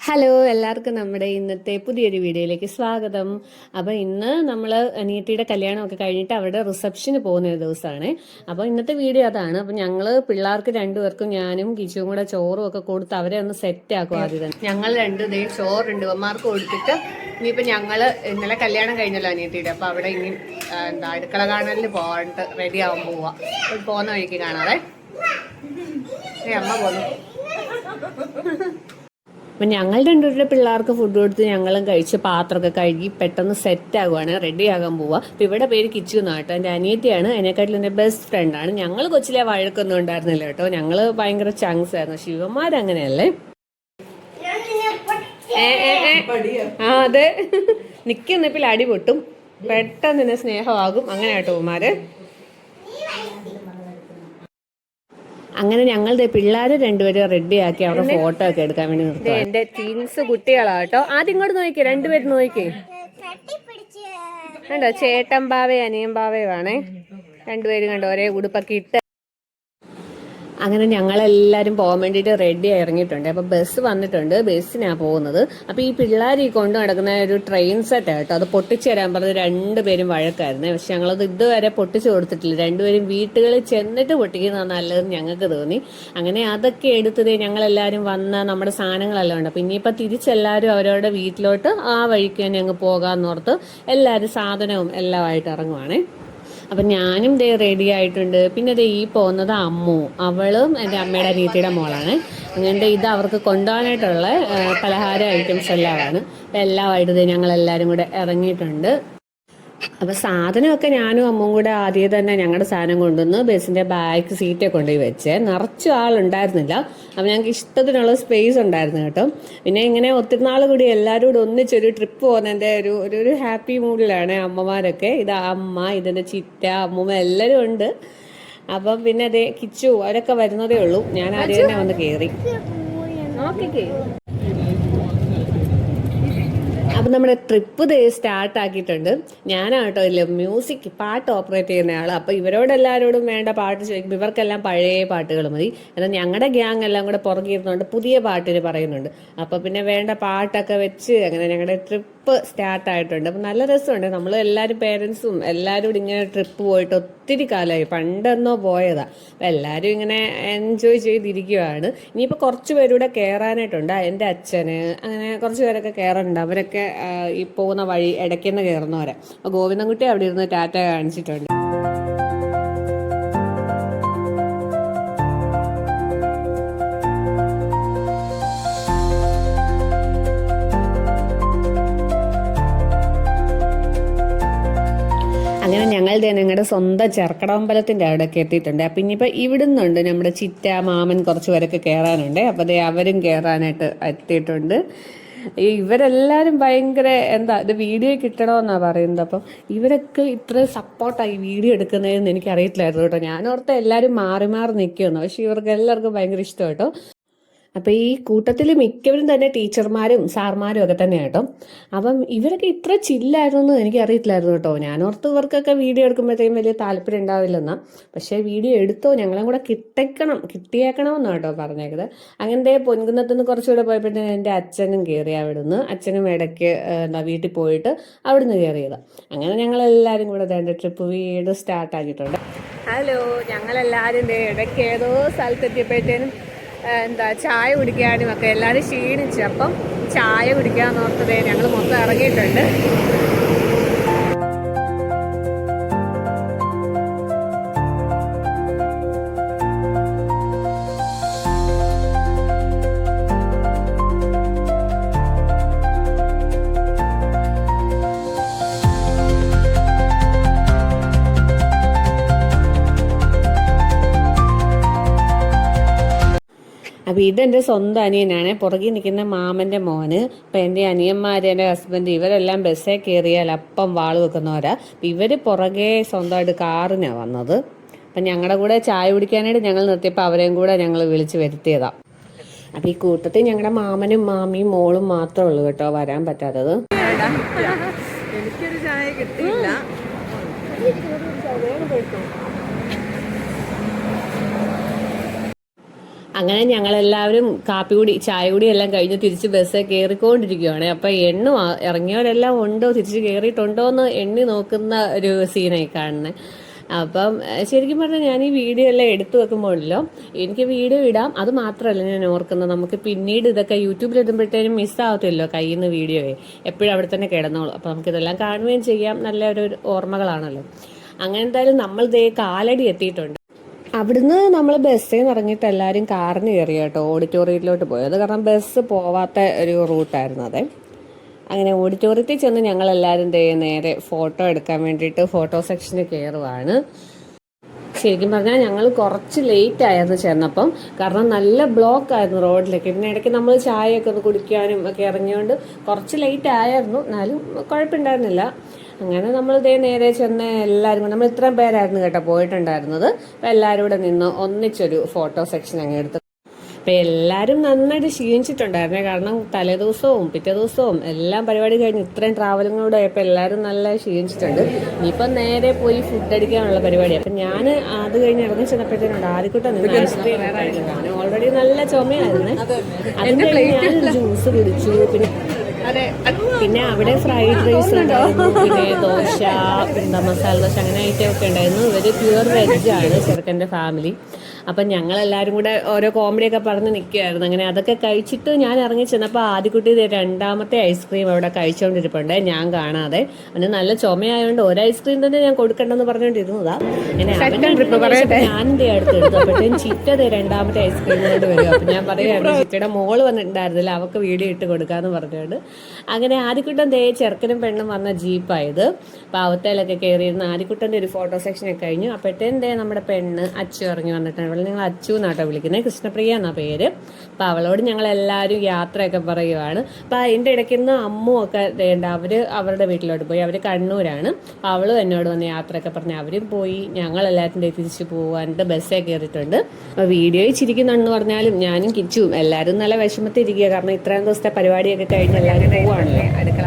Hello, എല്ലാവർക്കും നമ്മുടെ ഇന്നത്തെ പുതിയൊരു വീഡിയോയിലേക്ക് സ്വാഗതം. അപ്പോൾ ഇന്ന് നമ്മൾ അനിയത്തിയുടെ കല്യാണമൊക്കെ കഴിഞ്ഞിട്ട് അവിടെ റിസപ്ഷന് പോകുന്ന ഒരു ദിവസമാണ്. അപ്പോൾ ഇന്നത്തെ വീഡിയോ അതാണ്. അപ്പോൾ ഞങ്ങൾ പിള്ളേർക്ക് രണ്ടുപേർക്കും ഞാനും കിച്ചുവും കൂടെ ചോറും ഒക്കെ കൊടുത്ത് അവരെ ഒന്ന് സെറ്റ് ആക്കും ആദ്യം തന്നെ. ഞങ്ങൾ രണ്ടുപേരും ചോറുണ്ട് അമ്മമാർക്ക് കൊടുത്തിട്ട് ഇനിയിപ്പോൾ ഞങ്ങൾ ഇന്നലെ കല്യാണം കഴിഞ്ഞല്ലോ അനിയത്തിയുടെ. അപ്പോൾ അവിടെ ഇനി അടുക്കള കാണലിന് പോകാണ്ട് റെഡി ആവാൻ പോവാം. പോകുന്ന വഴിക്ക് കാണാതെ അമ്മ പോന്നു. അപ്പം ഞങ്ങൾ രണ്ടുപേരുടെ പിള്ളേർക്ക് ഫുഡ് കൊടുത്ത് ഞങ്ങളും കഴിച്ച് പാത്രമൊക്കെ കഴുകി പെട്ടെന്ന് സെറ്റ് ആകുവാണ്, റെഡി ആകാൻ പോവുക. അപ്പം ഇവിടെ പേര് കിച്ചു എന്നാട്ടോ, എൻ്റെ അനിയത്തിയാണ്, എന്നെക്കാട്ടിലും എൻ്റെ ബെസ്റ്റ് ഫ്രണ്ടാണ്. ഞങ്ങൾ കൊച്ചിലെ വഴക്കൊന്നും ഉണ്ടായിരുന്നില്ല കേട്ടോ, ഞങ്ങൾ ഭയങ്കര ചങ്സ് ആയിരുന്നു. ശിവന്മാരങ്ങനെയല്ലേ? അതെ, നിൽക്കുന്നിപ്പിൽ അടി പൊട്ടും, പെട്ടെന്ന് തന്നെ സ്നേഹമാകും. അങ്ങനെ കേട്ടോ ഉമാര്. അങ്ങനെ ഞങ്ങളുടെ പിള്ളേർ രണ്ടുപേരും റെഡിയാക്കി അവിടെ ഫോട്ടോ ഒക്കെ എടുക്കാൻ വേണ്ടി നിർത്തി. എന്റെ ടീൻസ് കുട്ടികളാട്ടോ. ആദ്യം ഇങ്ങോട്ട് നോക്കിയേ, രണ്ടുപേരും നോക്കിയേ. കണ്ടോ, ചേട്ടൻ ബാവേ അനിയൻ ബാവയുമാണേ രണ്ടുപേരും. കണ്ടോ, ഒരേ ഉടുപ്പൊക്കെ ഇട്ട്. അങ്ങനെ ഞങ്ങളെല്ലാവരും പോകാൻ വേണ്ടിയിട്ട് റെഡി ഇറങ്ങിയിട്ടുണ്ട്. അപ്പോൾ ബസ് വന്നിട്ടുണ്ട്, ബസ്സിനാണ് പോകുന്നത്. അപ്പോൾ ഈ പിള്ളേർ ഈ കൊണ്ടു നടക്കുന്ന ഒരു ട്രെയിൻ സെറ്റ് ആട്ടോ, അത് പൊട്ടിച്ചു തരാൻ പറഞ്ഞത് രണ്ടുപേരും വഴക്കായിരുന്നു. പക്ഷെ ഞങ്ങളത് ഇതുവരെ പൊട്ടിച്ചു കൊടുത്തിട്ടില്ല. രണ്ടുപേരും വീട്ടുകളിൽ ചെന്നിട്ട് പൊട്ടിക്കുന്നതാണ് നല്ലതെന്ന് ഞങ്ങൾക്ക് തോന്നി. അങ്ങനെ അതൊക്കെ എടുത്തത് ഞങ്ങളെല്ലാവരും വന്ന നമ്മുടെ സാധനങ്ങളെല്ലാം ഉണ്ട്. അപ്പോൾ ഇനിയിപ്പോൾ തിരിച്ചെല്ലാവരും അവരവരുടെ വീട്ടിലോട്ട് ആ വഴിക്ക് തന്നെ അങ്ങ് പോകാമെന്നോർത്ത് എല്ലാവരും സാധനവും എല്ലാമായിട്ട് ഇറങ്ങുവാണേ. അപ്പം ഞാനും ദേ റെഡി ആയിട്ടുണ്ട്. പിന്നെ ദേ ഈ പോകുന്നത് അമ്മു, അവളും എൻ്റെ അമ്മയുടെ അനിയത്തിയുടെ മോളാണ്. അങ്ങനത്തെ ഇത് അവർക്ക് കൊണ്ടുപോകാനായിട്ടുള്ള പലഹാര ഐറ്റംസ് എല്ലാമാണ്. അപ്പം എല്ലാമായിട്ട് ദേ ഞങ്ങളെല്ലാവരും കൂടെ ഇറങ്ങിയിട്ടുണ്ട്. അപ്പം സാധനമൊക്കെ ഞാനും അമ്മയും കൂടെ ആദ്യം തന്നെ ഞങ്ങളുടെ സാധനം കൊണ്ടുവന്ന് ബസ്സിൻ്റെ ബാക്ക് സീറ്റേ കൊണ്ടുപോയി വെച്ചേ. നിറച്ചു ആളുണ്ടായിരുന്നില്ല, അപ്പം ഞങ്ങൾക്ക് ഇഷ്ടത്തിനുള്ള സ്പേസ് ഉണ്ടായിരുന്നു കേട്ടോ. പിന്നെ ഇങ്ങനെ ഒത്തിരി നാൾ കൂടി എല്ലാവരും കൂടി ഒന്നിച്ചൊരു ട്രിപ്പ് പോകുന്നതിൻ്റെ ഒരു ഹാപ്പി മൂഡിലാണ് അമ്മമാരൊക്കെ. ഇത് അമ്മ, ഇതിൻ്റെ ചിറ്റ, അമ്മൂമ്മ എല്ലാവരും ഉണ്ട്. അപ്പം പിന്നെ അതേ കിച്ചു അവരൊക്കെ വരുന്നതേ ഉള്ളൂ. ഞാൻ ആദ്യം തന്നെ വന്ന് കയറി. ഓക്കെ, അപ്പം നമ്മുടെ ട്രിപ്പ് സ്റ്റാർട്ട് ആക്കിയിട്ടുണ്ട്. ഞാനാട്ടോ ഇല്ല മ്യൂസിക് പാട്ട് ഓപ്പറേറ്റ് ചെയ്യുന്ന ആൾ. അപ്പോൾ ഇവരോടെല്ലാവരോടും വേണ്ട പാട്ട് ചോദിക്കുമ്പോൾ ഇവർക്കെല്ലാം പഴയ പാട്ടുകൾ മതി. എന്നാൽ ഞങ്ങളുടെ ഗ്യാങ് എല്ലാം കൂടെ പുറകിരുന്നുകൊണ്ട് പുതിയ പാട്ടിന് പറയുന്നുണ്ട്. അപ്പോൾ പിന്നെ വേണ്ട പാട്ടൊക്കെ വെച്ച് അങ്ങനെ ഞങ്ങളുടെ ട്രിപ്പ് സ്റ്റാർട്ടായിട്ടുണ്ട്. അപ്പം നല്ല രസമുണ്ട്. നമ്മൾ എല്ലാവരും പേരൻസും എല്ലാവരും കൂടി ഇങ്ങനെ ട്രിപ്പ് പോയിട്ട് ഒത്തിരി കാലമായി, പണ്ടെന്നോ പോയതാണ്. അപ്പം എല്ലാവരും ഇങ്ങനെ എൻജോയ് ചെയ്തിരിക്കുകയാണ്. ഇനിയിപ്പോൾ കുറച്ച് പേരൂടെ കയറാനായിട്ടുണ്ട്. എൻ്റെ അച്ഛന് അങ്ങനെ കുറച്ച് പേരൊക്കെ കയറാനുണ്ട്. അവരൊക്കെ ഈ പോകുന്ന വഴി ഇടയ്ക്കുന്ന് കയറുന്നവരെ. അപ്പോൾ ഗോവിന്ദൻകുട്ടി അവിടെ ഇരുന്ന് ടാറ്റ കാണിച്ചിട്ടുണ്ട്. അങ്ങനെ ഞങ്ങളുടെ സ്വന്തം ചെർക്കടമ്പലത്തിൻ്റെ അവിടെയൊക്കെ എത്തിയിട്ടുണ്ട്. അപ്പം ഇനിയിപ്പോൾ ഇവിടുന്നുണ്ട് നമ്മുടെ ചിറ്റ മാമൻ കുറച്ച് പേരൊക്കെ കയറാനുണ്ട്. അപ്പോൾ അതേ അവരും കയറാനായിട്ട് എത്തിയിട്ടുണ്ട്. ഇവരെല്ലാവരും ഭയങ്കര ഇത് വീഡിയോ കിട്ടണമെന്നാണ് പറയുന്നത്. അപ്പം ഇവരൊക്കെ ഇത്ര സപ്പോർട്ടായി വീഡിയോ എടുക്കുന്നതെന്ന് എനിക്കറിയത്തില്ലായിരുന്നു കേട്ടോ. ഞാനോർത്ത് എല്ലാവരും മാറി മാറി നിൽക്കുമെന്ന്. പക്ഷെ ഇവർക്ക് എല്ലാവർക്കും ഭയങ്കര ഇഷ്ടം കേട്ടോ. അപ്പം ഈ കൂട്ടത്തിൽ മിക്കവരും തന്നെ ടീച്ചർമാരും സാർമാരും ഒക്കെ തന്നെ കേട്ടോ. അപ്പം ഇവരൊക്കെ ഇത്ര ചില്ലായിരുന്നു എനിക്ക് അറിയത്തില്ലായിരുന്നു കേട്ടോ. ഞാനോർത്ത് ഇവർക്കൊക്കെ വീഡിയോ എടുക്കുമ്പോഴത്തേക്കും വലിയ താല്പര്യം ഉണ്ടാവില്ലെന്നാ. പക്ഷേ വീഡിയോ എടുത്തോ, ഞങ്ങളെ കൂടെ കിട്ടിയേക്കണമെന്നാണ് കേട്ടോ പറഞ്ഞേക്കുന്നത്. അങ്ങനത്തെ പൊൻകുന്നത്തുനിന്ന് കുറച്ചുകൂടെ പോയപ്പോഴത്തേക്കും എൻ്റെ അച്ഛനും കയറി അവിടുന്ന്. അച്ഛനും ഇടയ്ക്ക് വീട്ടിൽ പോയിട്ട് അവിടുന്ന് കയറിയതാണ്. അങ്ങനെ ഞങ്ങളെല്ലാവരും കൂടെ എൻ്റെ ട്രിപ്പ് വീട് സ്റ്റാർട്ടാക്കിയിട്ടുണ്ട്. ഹലോ, ഞങ്ങളെല്ലാവരും ഇടയ്ക്ക് ഏതോ സ്ഥലത്തെത്തിയപ്പോഴത്തേനും ചായ കുടിക്കാനും ഒക്കെ എല്ലാവരും ക്ഷീണിച്ചു. അപ്പം ചായ കുടിക്കാന്ന് ഓർത്തതേ ഞങ്ങൾ മൊത്തം ഇറങ്ങിയിട്ടുണ്ട്. അപ്പോൾ ഇതെൻ്റെ സ്വന്തം അനിയനാണ്, പുറകിൽ നിൽക്കുന്ന മാമൻ്റെ മോന്. അപ്പം എൻ്റെ അനിയന്മാർ, എൻ്റെ ഹസ്ബൻഡ്, ഇവരെല്ലാം ബസ്സേ കയറിയാൽ അപ്പം വാള് വെക്കുന്നവരാ. അപ്പം ഇവർ പുറകെ സ്വന്തമായിട്ട് കാറിനാണ് വന്നത്. അപ്പം ഞങ്ങളുടെ കൂടെ ചായ കുടിക്കാനായിട്ട് ഞങ്ങൾ നിർത്തിയപ്പോൾ അവരെയും കൂടെ ഞങ്ങൾ വിളിച്ച് വരുത്തിയതാണ്. അപ്പം ഈ കൂട്ടത്തിൽ ഞങ്ങളുടെ മാമനും മാമിയും മോളും മാത്രമേ ഉള്ളൂ കേട്ടോ വരാൻ പറ്റാത്തത്. എനിക്കൊരു ചായ കിട്ടിയില്ല. അങ്ങനെ ഞങ്ങളെല്ലാവരും ചായ കൂടി എല്ലാം കഴിഞ്ഞ് തിരിച്ച് ബസ്സിൽ കയറിക്കൊണ്ടിരിക്കുകയാണ്. അപ്പൊ ഇറങ്ങിയവരെല്ലാം ഉണ്ടോ, തിരിച്ച് കയറിയിട്ടുണ്ടോ എന്ന് എണ്ണി നോക്കുന്ന ഒരു സീനായി കാണുന്നത്. അപ്പം ശരിക്കും പറഞ്ഞാൽ ഞാൻ ഈ വീഡിയോ എല്ലാം എടുത്തു വെക്കുമ്പോഴല്ലോ എനിക്ക് വീഡിയോ ഇടാം, അത് മാത്രമല്ല ഞാൻ ഓർക്കുന്നത്, നമുക്ക് പിന്നീട് ഇതൊക്കെ യൂട്യൂബിൽ ഇടുമ്പോഴത്തേനും മിസ്സാവത്തില്ലോ കയ്യിൽ നിന്ന് വീഡിയോയെ, എപ്പോഴും അവിടെ തന്നെ കിടന്നോളൂ. അപ്പം നമുക്കിതെല്ലാം കാണുകയും ചെയ്യാം, നല്ല ഒരു ഓർമ്മകളാണല്ലോ. അങ്ങനെ എന്തായാലും നമ്മൾ ദേ കാലടി എത്തിയിട്ടുണ്ട്. അവിടുന്ന് നമ്മൾ ബസ്സിൽ നിന്ന് ഇറങ്ങിയിട്ട് എല്ലാവരും കാറിന് കയറി കേട്ടോ ഓഡിറ്റോറിയത്തിലോട്ട് പോയത്. കാരണം ബസ് പോവാത്ത ഒരു റൂട്ടായിരുന്നു അതെ. അങ്ങനെ ഓഡിറ്റോറിയത്തിൽ ചെന്ന് ഞങ്ങളെല്ലാവരും നേരെ ഫോട്ടോ എടുക്കാൻ വേണ്ടിയിട്ട് ഫോട്ടോ സെക്ഷന് കയറുവാണ്. ശരിക്കും പറഞ്ഞാൽ ഞങ്ങൾ കുറച്ച് ലേറ്റ് ആയിരുന്നു ചെന്നപ്പം, കാരണം നല്ല ബ്ലോക്ക് ആയിരുന്നു റോഡിലേക്ക്. ഇതിനിടയ്ക്ക് നമ്മൾ ചായയൊക്കെ ഒന്ന് കുടിക്കാനും ഒക്കെ ഇറങ്ങിയോണ്ട് കുറച്ച് ലേറ്റ് ആയിരുന്നു, എന്നാലും കുഴപ്പമുണ്ടായിരുന്നില്ല. അങ്ങനെ നമ്മൾ നേരെ ചെന്ന് എല്ലാവരും നമ്മൾ ഇത്രയും പേരായിരുന്നു കേട്ടോ പോയിട്ടുണ്ടായിരുന്നത്. അപ്പം എല്ലാവരും കൂടെ നിന്ന് ഒന്നിച്ചൊരു ഫോട്ടോ സെക്ഷൻ അങ്ങ് എടുത്തു. അപ്പം എല്ലാവരും നന്നായിട്ട് ക്ഷീണിച്ചിട്ടുണ്ടായിരുന്നേ, കാരണം തലേദിവസവും പിറ്റേ ദിവസവും എല്ലാം പരിപാടി കഴിഞ്ഞ് ഇത്രയും ട്രാവലിംഗ് കൂടെ ആയപ്പോൾ എല്ലാവരും നല്ല ക്ഷീണിച്ചിട്ടുണ്ട്. ഇനിയിപ്പം നേരെ പോയി ഫുഡ് അടിക്കാനുള്ള പരിപാടി. അപ്പം ഞാൻ അത് കഴിഞ്ഞ് ഇറങ്ങി ചെന്നപ്പോഴത്തേനുണ്ട് ആദ്യക്കൂട്ടം നിന്ന് ഐസ്ക്രീം ഞാൻ ഓൾറെഡി നല്ല ചുമയായിരുന്നു. അതിന് ഞാൻ ജ്യൂസ് കുടിച്ചു. പിന്നെ അവിടെ ഫ്രൈഡ് റൈസ് ഉണ്ടായിരുന്നു, പിന്നെ ദോശ, മസാല ദോശ, അങ്ങനെ ഐറ്റമൊക്കെ ഉണ്ടായിരുന്നു. ഇവർ പ്യുവർ വെജാണ് ചെറുക്കൻ്റെ ഫാമിലി. അപ്പം ഞങ്ങളെല്ലാവരും കൂടെ ഓരോ കോമഡിയൊക്കെ പറഞ്ഞ് നിൽക്കുകയായിരുന്നു. അങ്ങനെ അതൊക്കെ കഴിച്ചിട്ട് ഞാൻ ഇറങ്ങി ചെന്നപ്പോൾ ആദ്യക്കുട്ടി രണ്ടാമത്തെ ഐസ്ക്രീം അവിടെ കഴിച്ചുകൊണ്ടിരിപ്പുണ്ട്, ഞാൻ കാണാതെ. അവന് നല്ല ചുമയായതുകൊണ്ട് ഒരു ഐസ്ക്രീം തന്നെ ഞാൻ കൊടുക്കണ്ടെന്ന് പറഞ്ഞുകൊണ്ടിരുന്നതാ. അങ്ങനെ ഞാനെൻ്റെ അടുത്ത് എടുത്തു. അപ്പോഴത്തേക്കും ചിറ്റ രണ്ടാമത്തെ ഐസ്ക്രീം കൊണ്ട് വരും. അപ്പം ഞാൻ പറയുമായിരുന്നു ചിറ്റയുടെ മോള് വന്നിട്ടുണ്ടായിരുന്നില്ല, അവൾക്ക് വീഡിയോ ഇട്ട് കൊടുക്കാമെന്ന് പറഞ്ഞുകൊണ്ട്. അങ്ങനെ ആദ്യക്കുട്ടൻ ചെറുക്കനും പെണ്ണും വന്ന ജീപ്പായത്. പാവത്തേലൊക്കെ കയറിയിരുന്ന ആദ്യക്കുട്ടൻ്റെ ഒരു ഫോട്ടോ സെക്ഷനൊക്കെ കഴിഞ്ഞു. അപ്പോഴത്തേനും നമ്മുടെ പെണ്ണ് അച്ചു ഇറങ്ങി വന്നിട്ടുണ്ട്. അവൾ നിങ്ങൾ അച്ചു എന്നാട്ടോ വിളിക്കുന്നത്, കൃഷ്ണപ്രിയ എന്നാ പേര്. അപ്പം അവളോട് ഞങ്ങൾ എല്ലാവരും യാത്രയൊക്കെ പറയുവാണ്. അപ്പം അതിൻ്റെ ഇടയ്ക്ക് നിന്ന് അമ്മു ഒക്കെ അവരുടെ വീട്ടിലോട്ട് പോയി. അവർ കണ്ണൂരാണ്. അപ്പം അവളും എന്നോട് വന്ന് യാത്രയൊക്കെ പറഞ്ഞ് അവരും പോയി. ഞങ്ങളെല്ലാവരും തിരിച്ച് പോകാനായിട്ട് ബസ്സേ കയറിയിട്ടുണ്ട്. അപ്പോൾ വീഡിയോ ചിരിക്കുന്നുണ്ടെന്ന് പറഞ്ഞാലും ഞാനും കിച്ചും എല്ലാവരും നല്ല വിഷമത്തിരിക്കുക. കാരണം ഇത്രയും ദിവസത്തെ പരിപാടിയൊക്കെ കഴിഞ്ഞ് എല്ലാവരും പോവാണല്ലോ. അടുക്കള